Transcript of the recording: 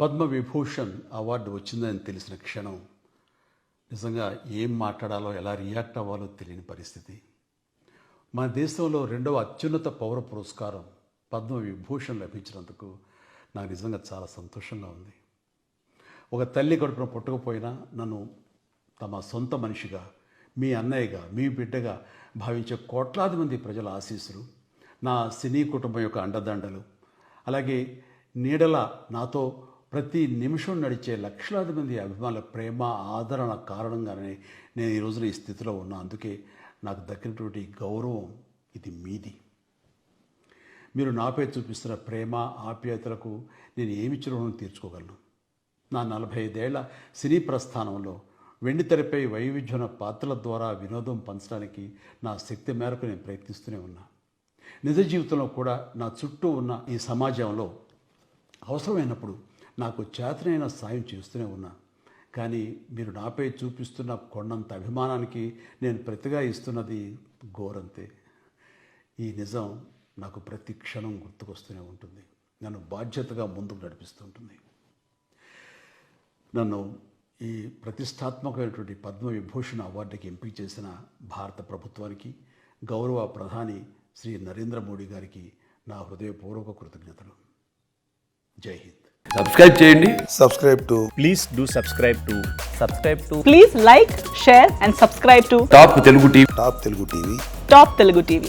Padma Vibhushan award వచ్చిందని తెలిసిన క్షణం నిజంగా ఏం మాట్లాడాలో ఎలా రియాక్ట్ అవ్వాలో తెలియని పరిస్థితి. మన దేశంలో రెండవ అత్యున్నత పౌర పురస్కారం పద్మవిభూషణ్ లభించినందుకు నాకు నిజంగా చాలా సంతోషంగా ఉంది. ఒక తల్లి కడుపున పుట్టకపోయినా నన్ను తమ సొంత మనిషిగా, మీ అన్నయ్యగా, మీ బిడ్డగా భావించే కోట్లాది మంది ప్రజల ఆశీస్సులు, నా సినీ కుటుంబం యొక్క అండదండలు, అలాగే నీడల నాతో ప్రతి నిమిషం నడిచే లక్షలాది మంది అభిమానుల ప్రేమ, ఆదరణ కారణంగానే నేను ఈ రోజున ఈ స్థితిలో ఉన్నా. అందుకే నాకు దక్కినటువంటి గౌరవం ఇది మీది. మీరు నాపై చూపిస్తున్న ప్రేమ, ఆప్యాయతలకు నేను ఏమి రుణం తీర్చుకోగలను? నా 45 ఏళ్ల సినీ ప్రస్థానంలో వెండితెరపై వైవిధ్యమైన పాత్రల ద్వారా వినోదం పంచడానికి నా శక్తి మేరకు నేను ప్రయత్నిస్తూనే ఉన్నా. నిజ జీవితంలో కూడా నా చుట్టూ ఉన్న ఈ సమాజంలో అవసరమైనప్పుడు నాకు చేతనైన సాయం చేస్తూనే ఉన్నా. కానీ మీరు నాపై చూపిస్తున్న కొండంత అభిమానానికి నేను ప్రతిగా ఇస్తున్నది గోరంతే. ఈ నిజం నాకు ప్రతి క్షణం గుర్తుకొస్తూనే ఉంటుంది, నన్ను బాధ్యతగా ముందుకు నడిపిస్తుంటుంది. నన్ను ఈ ప్రతిష్టాత్మకమైనటువంటి పద్మవిభూషణ్ అవార్డుకి ఎంపిక చేసిన భారత ప్రభుత్వానికి, గౌరవ ప్రధాని శ్రీ నరేంద్ర మోడీ గారికి నా హృదయపూర్వక కృతజ్ఞతలు. జై హింద్. సబ్స్క్రైబ్ చేయండి. Please do subscribe to Please like, share and subscribe to top Telugu TV. Top Telugu TV. Top Telugu TV.